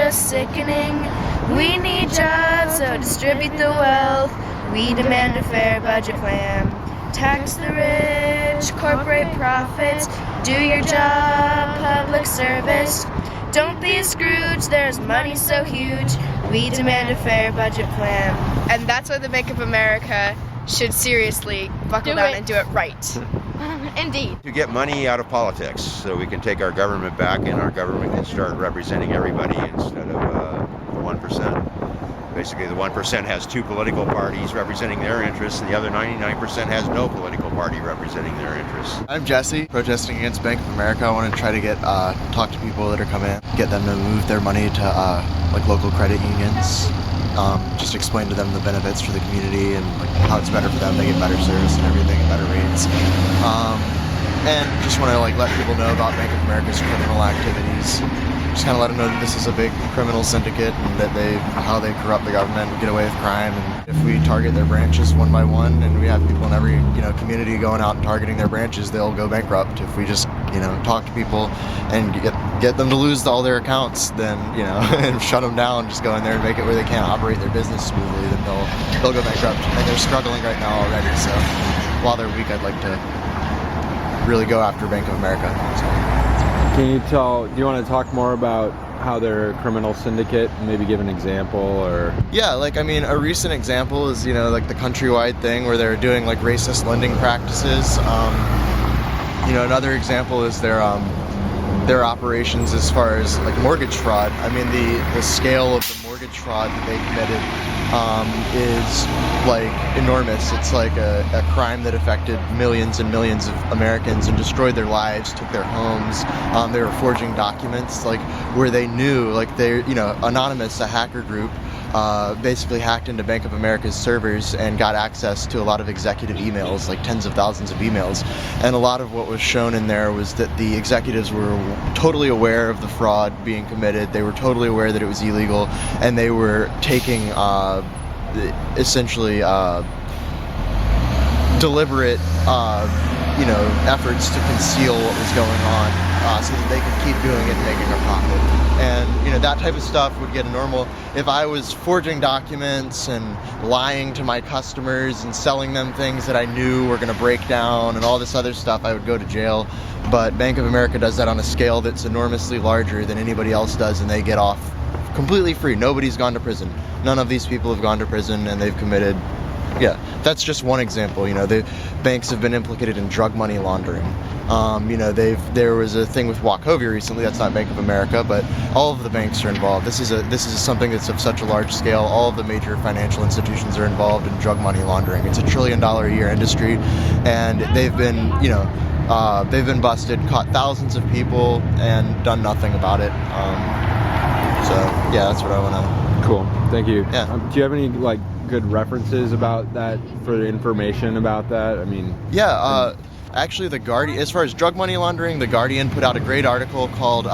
just sickening. We need jobs, so distribute the wealth. We demand a fair budget plan. Tax the rich, corporate profits. Do your job, public service. Don't be a Scrooge, there's money so huge. We demand a fair budget plan. And that's why the Bank of America should seriously buckle down and do it right. Indeed. To get money out of politics so we can take our government back and our government can start representing everybody instead of 1%. Basically, the 1% has two political parties representing their interests, and the other 99% has no political party representing their interests. I'm Jesse, protesting against Bank of America. I want to try to talk to people that are coming in, get them to move their money to like local credit unions. Just explain to them the benefits for the community and like how it's better for them. They get better service and everything at better rates. And just want to like let people know about Bank of America's criminal activities. Just kind of let them know that this is a big criminal syndicate and that how they corrupt the government and get away with crime. And if we target their branches one by one, and we have people in every community going out and targeting their branches, they'll go bankrupt. If we just talk to people and get them to lose all their accounts, then and shut them down, just go in there and make it where they can't operate their business smoothly, then they'll go bankrupt. And they're struggling right now already. So while they're weak, I'd like to really go after Bank of America. Do you want to talk more about how they're a criminal syndicate and maybe give an example or? Yeah, a recent example is, like the Countrywide thing where they're doing like racist lending practices. Another example is their operations as far as like mortgage fraud. The scale of the mortgage fraud that they committed is like enormous. It's like a crime that affected millions and millions of Americans and destroyed their lives, took their homes. They were forging documents like where they knew, like Anonymous, a hacker group, basically hacked into Bank of America's servers and got access to a lot of executive emails, like tens of thousands of emails. And a lot of what was shown in there was that the executives were totally aware of the fraud being committed. They were totally aware that it was illegal, and they were taking essentially deliberate efforts to conceal what was going on so that they could keep doing it and making a profit. And that type of stuff would get normal. If I was forging documents and lying to my customers and selling them things that I knew were going to break down and all this other stuff, I would go to jail. But Bank of America does that on a scale that's enormously larger than anybody else does, and they get off completely free. Nobody's gone to prison. None of these people have gone to prison, and they've committed. Yeah, that's just one example. The banks have been implicated in drug money laundering. There was a thing with Wachovia recently. That's not Bank of America, but all of the banks are involved. This is something that's of such a large scale. All of the major financial institutions are involved in drug money laundering. It's $1 trillion a year industry, and they've been busted, caught thousands of people, and done nothing about it. So yeah, that's what I want to. Cool. Thank you. Yeah. Do you have any good references about that for information about that? Actually, The Guardian, as far as drug money laundering, The Guardian put out a great article called,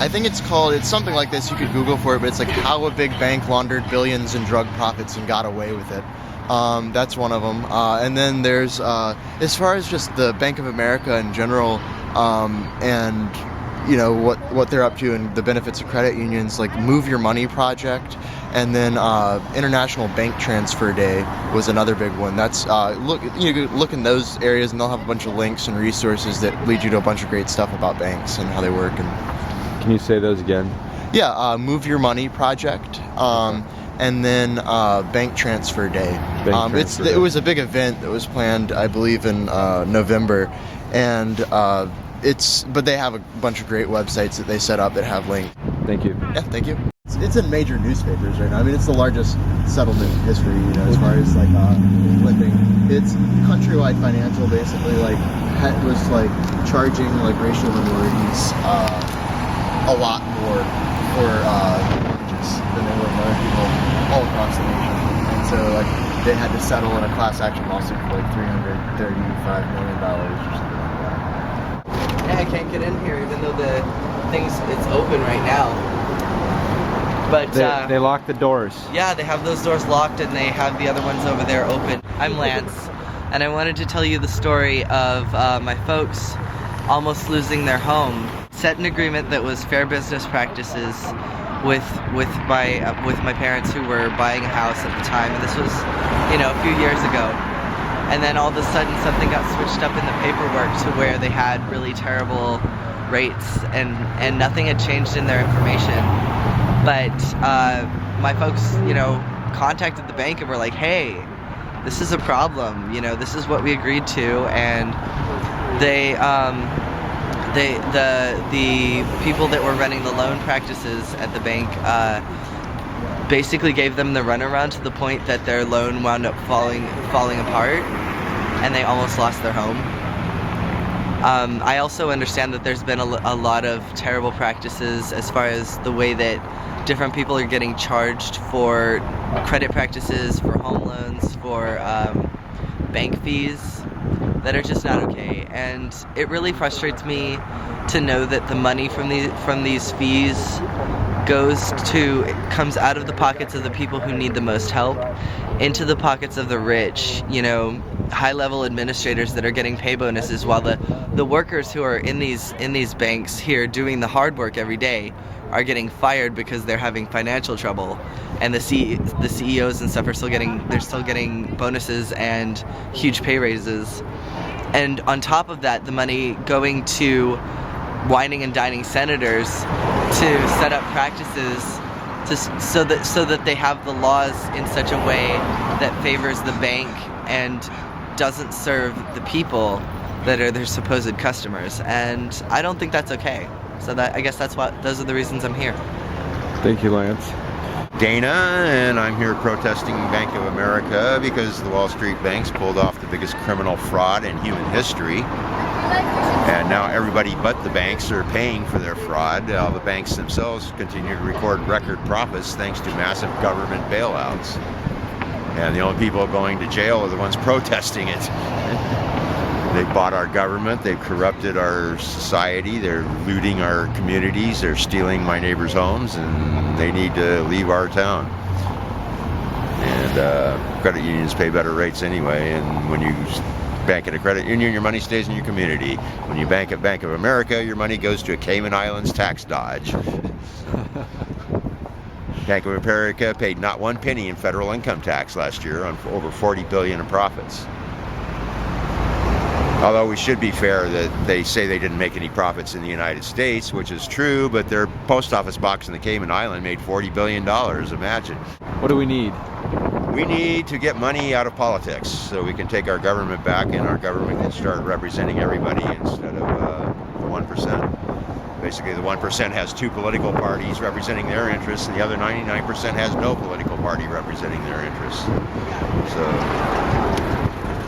it's something like this, you could Google for it, but it's like how a big bank laundered billions in drug profits and got away with it. That's one of them. And then there's, as far as just the Bank of America in general, and what they're up to and the benefits of credit unions, like Move Your Money Project, and then International Bank Transfer Day was another big one. That's you can look in those areas and they'll have a bunch of links and resources that lead you to a bunch of great stuff about banks and how they work. And can you say those again? Yeah, Move Your Money Project, and then Bank Transfer Day. It was a big event that was planned, I believe, in November, and but they have a bunch of great websites that they set up that have links. Thank you. Yeah, thank you. It's in major newspapers right now. It's the largest settlement in history, as far as lending. It's Countrywide Financial basically was charging racial minorities a lot more for mortgages than they were for other people all across the nation. And so they had to settle in a class action lawsuit for $335 million or something like that. Yeah, I can't get in here even though it's open right now. But they locked the doors. Yeah, they have those doors locked and they have the other ones over there open. I'm Lance, and I wanted to tell you the story of my folks almost losing their home. Set an agreement that was fair business practices with my parents who were buying a house at the time, and this was, a few years ago. And then all of a sudden something got switched up in the paperwork to where they had really terrible rates, and nothing had changed in their information. But my folks, contacted the bank and were like, hey, this is a problem, this is what we agreed to, and the people that were running the loan practices at the bank basically gave them the runaround to the point that their loan wound up falling apart, and they almost lost their home. I also understand that there's been a lot of terrible practices as far as the way that different people are getting charged for credit practices, for home loans, for bank fees that are just not okay. And it really frustrates me to know that the money from these fees comes out of the pockets of the people who need the most help into the pockets of the rich, high-level administrators that are getting pay bonuses, while the workers who are in these banks here doing the hard work every day are getting fired because they're having financial trouble, and the CEOs and stuff are still getting bonuses and huge pay raises. And on top of that, the money going to whining and dining senators to set up practices so that they have the laws in such a way that favors the bank and doesn't serve the people that are their supposed customers. And I don't think that's okay. So I guess those are the reasons I'm here. Thank you, Lance. Dana, and I'm here protesting Bank of America because the Wall Street banks pulled off the biggest criminal fraud in human history. And now everybody but the banks are paying for their fraud. The banks themselves continue to record record profits thanks to massive government bailouts. And the only people going to jail are the ones protesting it. They bought our government, they've corrupted our society, they're looting our communities, they're stealing my neighbors' homes, and they need to leave our town. And credit unions pay better rates anyway, and when you bank at a credit union, your money stays in your community. When you bank at Bank of America, your money goes to a Cayman Islands tax dodge. Bank of America paid not one penny in federal income tax last year on over $40 billion in profits. Although we should be fair that they say they didn't make any profits in the United States, which is true, but their post office box in the Cayman Island made $40 billion, imagine. What do we need? We need to get money out of politics so we can take our government back and our government can start representing everybody instead of the 1%. Basically, the 1% has two political parties representing their interests, and the other 99% has no political party representing their interests. So,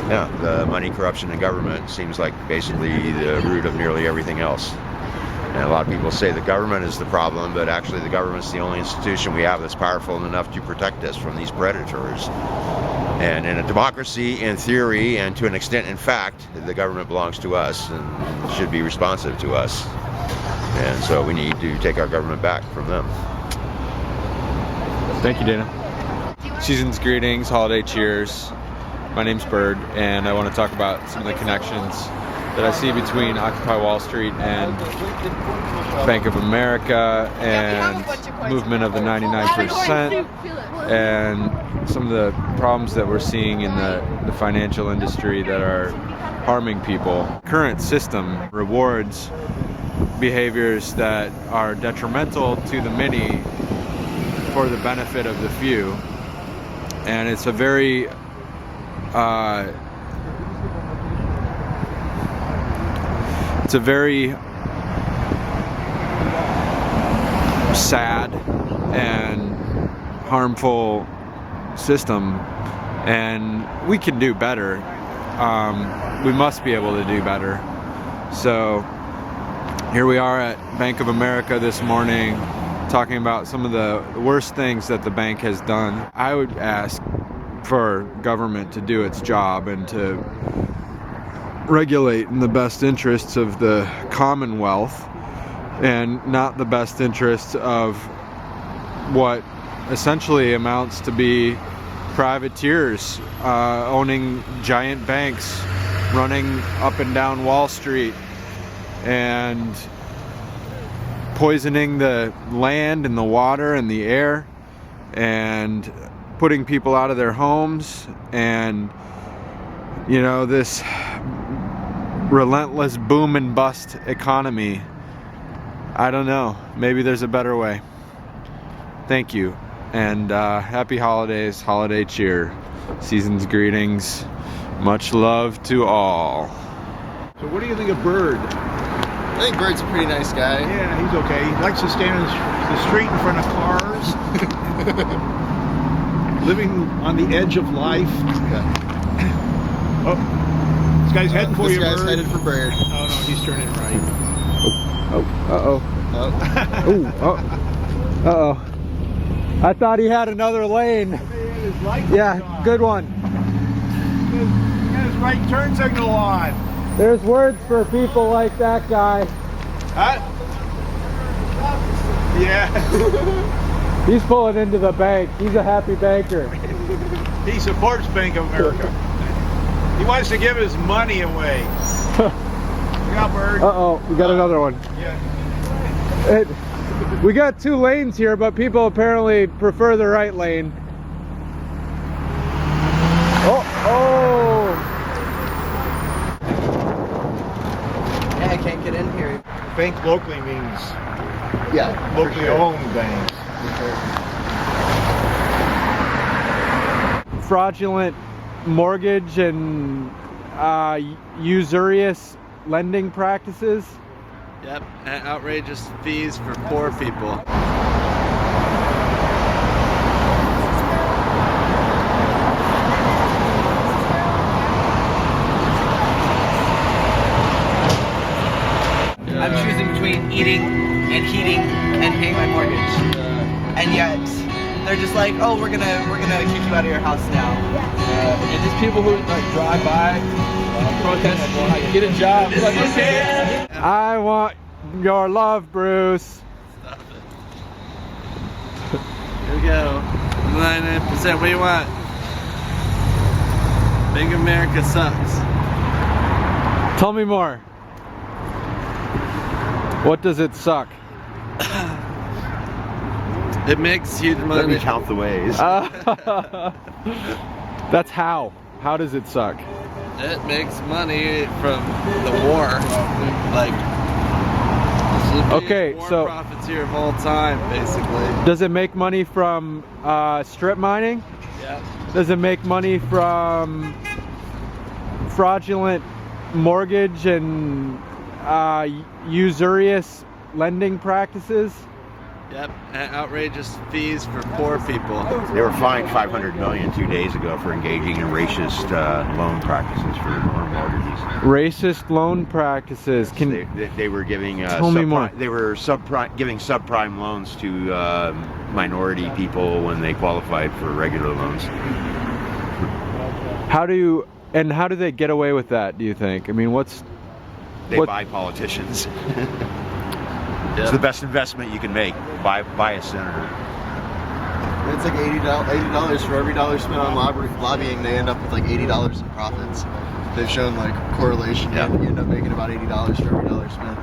yeah, the money, corruption, and government seems like basically the root of nearly everything else. And a lot of people say the government is the problem, but actually the government's the only institution we have that's powerful enough to protect us from these predators. And in a democracy, in theory, and to an extent in fact, the government belongs to us and should be responsive to us. And so we need to take our government back from them. Thank you, Dana. Season's greetings, holiday cheers. My name's Berd, and I want to talk about some of the connections that I see between Occupy Wall Street and Bank of America and movement of the 99% and some of the problems that we're seeing in the financial industry that are harming people. Current system rewards behaviors that are detrimental to the many for the benefit of the few, and it's a very sad and harmful system, and we can do better. We must be able to do better. So here we are at Bank of America this morning talking about some of the worst things that the bank has done. I would ask for government to do its job and to regulate in the best interests of the Commonwealth and not the best interests of what essentially amounts to be privateers owning giant banks, running up and down Wall Street, and poisoning the land and the water and the air and putting people out of their homes, and you know, this relentless boom and bust economy. I don't know, maybe there's a better way. Thank you, and happy holidays, holiday cheer, season's greetings, much love to all. So what do you think of Berd? I think Bird's a pretty nice guy. Yeah, he's okay. He likes to stand in the street in front of cars. Living on the edge of life. Yeah. Oh, this guy's heading for you, This guy's Berd. headed for Bird. Oh no, he's turning right. Uh-oh. I thought he had another lane. His light Yeah, on. good one. He got his right turn signal on. There's words for people like that guy. Huh? Yeah. He's pulling into the bank. He's a happy banker. He supports Bank of America. He wants to give his money away. Look out, Berd. Uh-oh, we got another one. Yeah. We got 2 lanes here, but people apparently prefer the right lane. Oh! Yeah, I can't get in here. Bank locally means Yeah, locally owned banks. Fraudulent mortgage and usurious lending practices. Yep, and outrageous fees for poor people. I'm choosing between eating and heating and paying my mortgage, and yet they're just like, oh, we're gonna kick you out of your house now. And these people who like drive by, protest, like, get a job. Like, okay. I want your love, Bruce. Here we go. 99%. What do you want? Big America sucks. Tell me more. What does it suck? It makes huge money. Let me count the ways. That's how. How does it suck? It makes money from the war. Like, this is the Okay, biggest so- war profiteer of all time, basically. Does it make money from strip mining? Yeah. Does it make money from fraudulent mortgage and usurious lending practices? Yep, and outrageous fees for poor people. They were fined $500 million 2 days ago for engaging in racist loan practices for mortgages. Racist loan practices. They were giving Tell me more. They were giving subprime loans to minority people when they qualified for regular loans. How do they get away with that, do you think? I mean, They buy politicians. It's the best investment you can make. Buy a senator. It's like $80 for every dollar spent on lobbying. They end up with like $80 in profits. They've shown like correlation. Yeah. You end up making about $80 for every dollar spent.